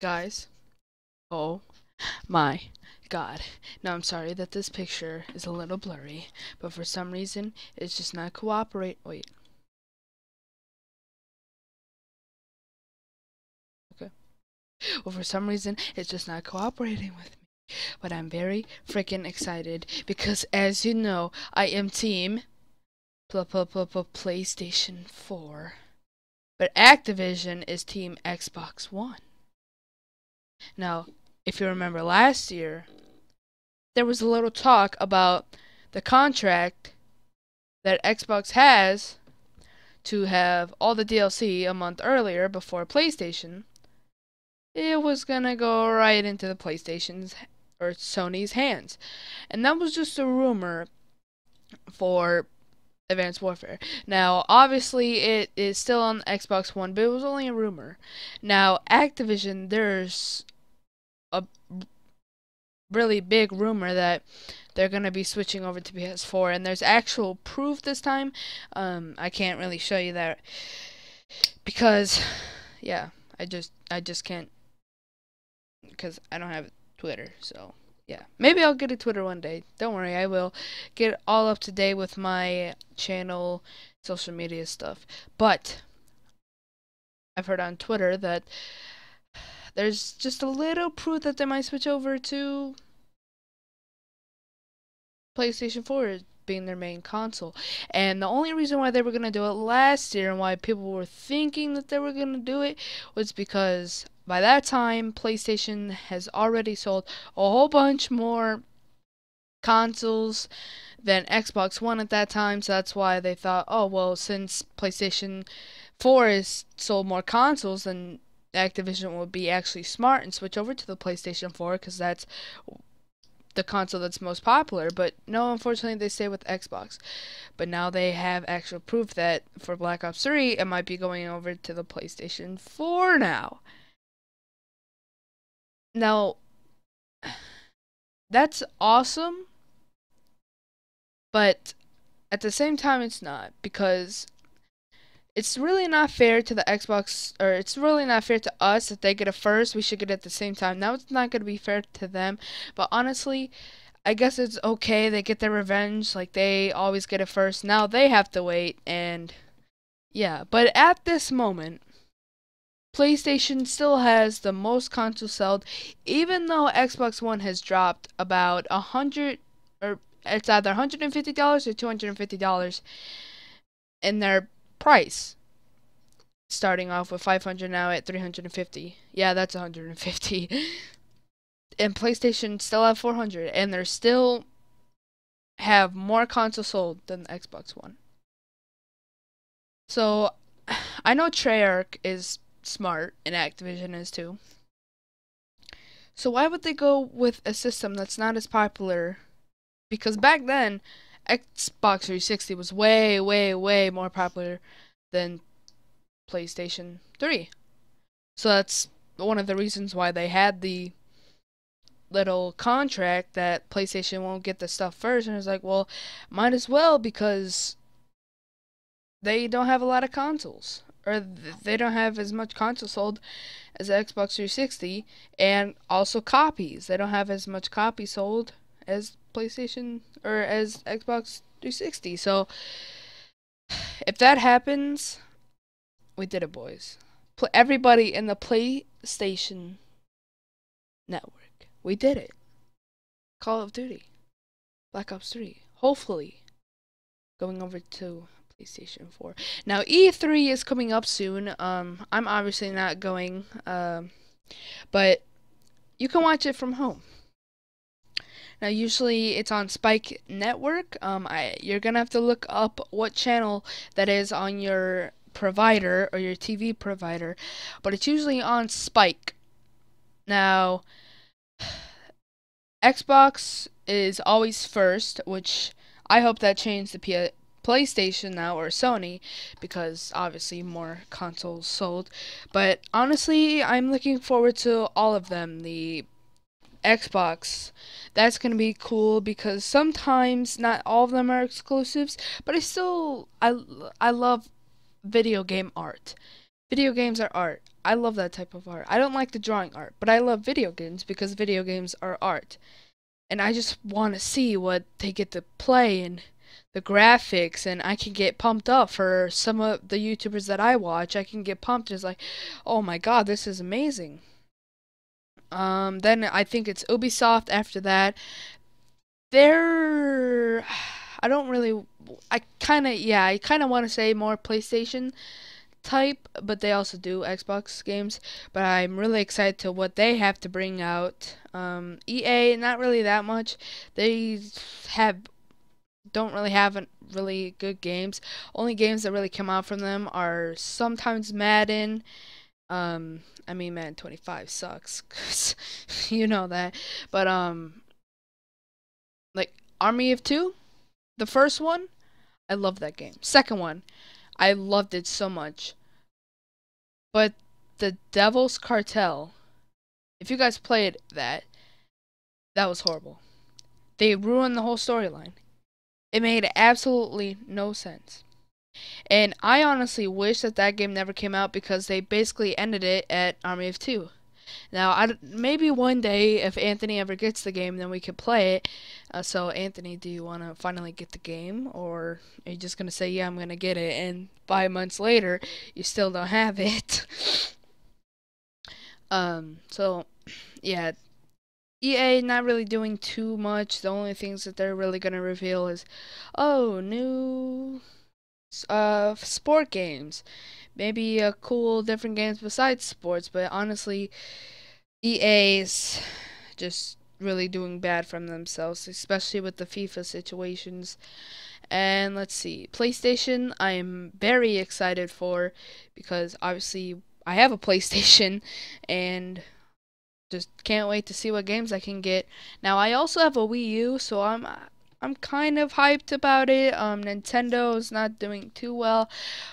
Guys, oh my god. Now I'm sorry that this picture is a little blurry, but for some reason it's just not cooperate. Wait. Okay. Well, for some reason it's just not cooperating with me. But I'm very freaking excited because, as you know, I am team PlayStation 4. But Activision is team Xbox One. Now, if you remember last year, there was a little talk about the contract that Xbox has to have all the DLC a month earlier before PlayStation. It was gonna go right into the PlayStation's or Sony's hands. And that was just a rumor for Advanced Warfare. Now, obviously, it is still on Xbox One, but it was only a rumor. Now, Activision, there's a really big rumor that they're going to be switching over to PS4, and there's actual proof this time. I can't really show you that because, yeah, I just can't, because I don't have Twitter, so yeah. Maybe I'll get a Twitter one day. Don't worry, I will get all up to date with my channel, social media stuff. But I've heard on Twitter that there's just a little proof that they might switch over to PlayStation 4 being their main console. And the only reason why they were going to do it last year and why people were thinking that they were going to do it was because by that time, PlayStation has already sold a whole bunch more consoles than Xbox One at that time. So that's why they thought, oh, well, since PlayStation 4 has sold more consoles, then Activision would be actually smart and switch over to the PlayStation 4 because that's the console that's most popular. But no, unfortunately, they stay with Xbox. But now they have actual proof that for Black Ops 3, it might be going over to the PlayStation 4 now. Now, that's awesome, but at the same time, it's not, because it's really not fair to the Xbox, or it's really not fair to us that they get it first. We should get it at the same time. Now it's not going to be fair to them, but honestly, I guess it's okay. They get their revenge, like they always get it first. Now they have to wait, and yeah. But at this moment, PlayStation still has the most consoles sold, even though Xbox One has dropped about 100, or it's either $150 or $250 in their price. Starting off with 500, now at 350. Yeah, that's 150. And PlayStation still have 400, and they're still have more consoles sold than the Xbox One. So I know Treyarch is smart, and Activision is too. So why would they go with a system that's not as popular? Because back then, Xbox 360 was way, way, way more popular than PlayStation 3. So that's one of the reasons why they had the little contract that PlayStation won't get the stuff first. And it's like, well, might as well, because they don't have a lot of consoles. Or they don't have as much consoles sold as the Xbox 360. And also copies. They don't have as much copies sold as PlayStation or as Xbox 360. So if that happens, we did it, boys. Everybody in the PlayStation network, we did it. Call of Duty, Black Ops 3, hopefully going over to PlayStation 4. Now E3 is coming up soon. I'm obviously not going, but you can watch it from home. Now, usually it's on Spike Network. You're gonna have to look up what channel that is on your provider or your TV provider, but it's usually on Spike. Now, Xbox is always first, which I hope that changed to PlayStation now, or Sony, because obviously more consoles sold. But honestly, I'm looking forward to all of them. The Xbox, that's gonna be cool because sometimes not all of them are exclusives, but I love video game art. Video games are art. I love that type of art. I don't like the drawing art, but I love video games because video games are art. And I just want to see what they get to play and the graphics, and I can get pumped up for some of the YouTubers that I watch. I can get pumped. It's like, oh my god, this is amazing. Then I think it's Ubisoft after that. They're, I don't really, I kind of want to say more PlayStation type, but they also do Xbox games. But I'm really excited to what they have to bring out. EA, not really that much. They have don't really have really good games. Only games that really come out from them are sometimes Madden. I mean Madden 25 sucks, 'cause you know that. But like Army of Two, the first one, I love that game. Second one, I loved it so much. But the Devil's Cartel, if you guys played that, that was horrible. They ruined the whole storyline. It made absolutely no sense. And I honestly wish that that game never came out because they basically ended it at Army of Two. Now, maybe one day if Anthony ever gets the game, then we could play it. So, Anthony, do you want to finally get the game, or are you just gonna say, "Yeah, I'm gonna get it," and 5 months later, you still don't have it? So, yeah, EA not really doing too much. The only things that they're really gonna reveal is, oh, new sport games, maybe cool different games besides sports. But honestly, EA's just really doing bad from themselves, especially with the FIFA situations. And let's see, PlayStation, I'm very excited for because obviously I have a PlayStation and just can't wait to see what games I can get. Now I also have a Wii U, so I'm kind of hyped about it. Nintendo's not doing too well,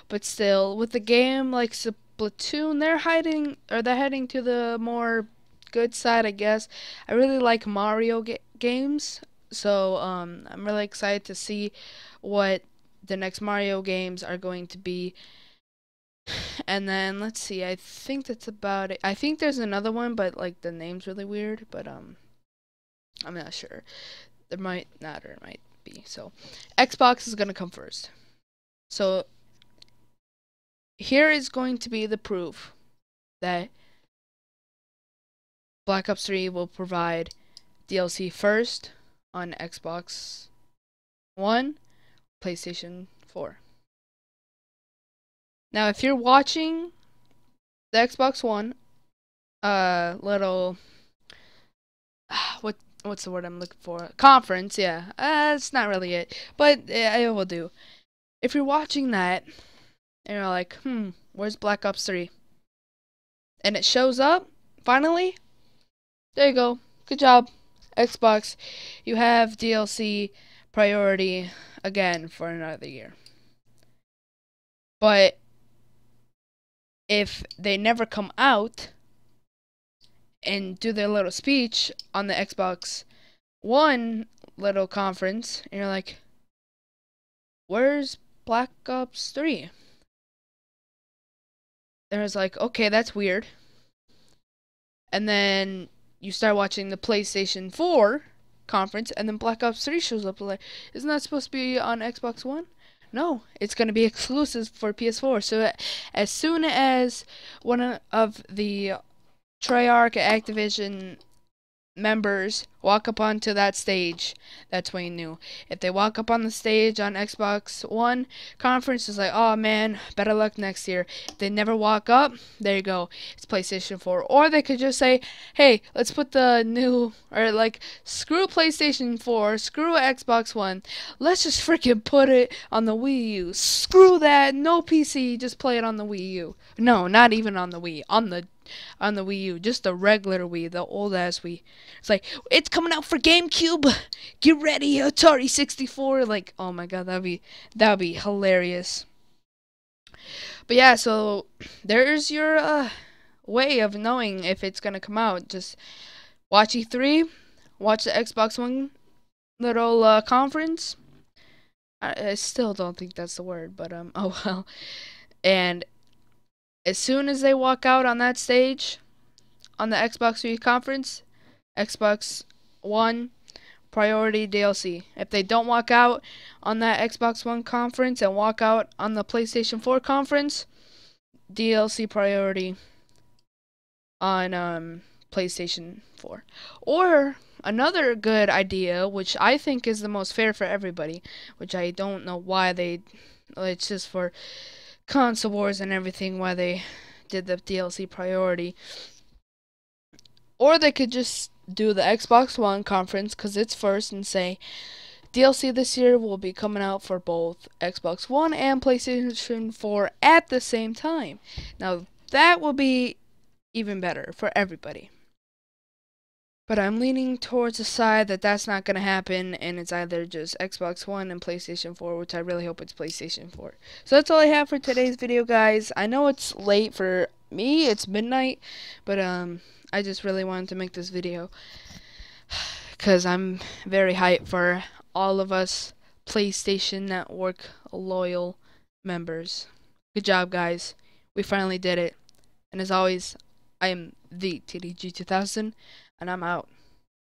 but still, with the game like Splatoon, they're heading to the more good side, I guess. I really like Mario games, so I'm really excited to see what the next Mario games are going to be. And then let's see, I think that's about it. I think there's another one, but like the name's really weird, but I'm not sure. There might not, or it might be. So Xbox is gonna come first. So here is going to be the proof that Black Ops 3 will provide DLC first on Xbox One, PlayStation 4. Now, if you're watching the Xbox One, little what's the word I'm looking for? Conference, yeah. It's not really it, but it will do. If you're watching that and you're like, where's Black Ops 3? And it shows up, finally, there you go. Good job, Xbox. You have DLC priority again for another year. But if they never come out and do their little speech on the Xbox One little conference, and you're like, where's Black Ops 3? And it's like, okay, that's weird. And then you start watching the PlayStation 4 conference, and then Black Ops 3 shows up. Like, isn't that supposed to be on Xbox One? No, it's going to be exclusive for PS4. So as soon as one of the Treyarch Activision members walk up onto that stage, that's when you knew. If they walk up on the stage on Xbox One conference, it's like, oh man, better luck next year. If they never walk up, there you go, it's PlayStation 4. Or they could just say, hey, let's put the new, or like, screw PlayStation 4, screw Xbox One, let's just freaking put it on the Wii U. Screw that, no PC, just play it on the Wii U. No, not even on the Wii, on the Wii U, just the regular Wii, the old ass Wii. It's like, it's coming out for GameCube. Get ready, Atari 64. Like, oh my god, that'd be hilarious. But yeah, so there's your way of knowing if it's gonna come out. Just watch E3, watch the Xbox One little conference. I still don't think that's the word, but oh well. And As soon as they walk out on that stage, on the Xbox 3 conference, Xbox One priority DLC. If they don't walk out on that Xbox One conference and walk out on the PlayStation 4 conference, DLC priority on PlayStation 4. Or another good idea, which I think is the most fair for everybody, which I don't know why it's just for console wars and everything, why they did the DLC priority. Or they could just do the Xbox One conference because it's first and say DLC this year will be coming out for both Xbox One and PlayStation 4 at the same time. Now that will be even better for everybody. But I'm leaning towards the side that that's not going to happen, and it's either just Xbox One and PlayStation 4, which I really hope it's PlayStation 4. So that's all I have for today's video, guys. I know it's late for me, it's midnight, but I just really wanted to make this video because I'm very hyped for all of us PlayStation Network loyal members. Good job, guys. We finally did it. And as always, I am the TDG2000, and I'm out.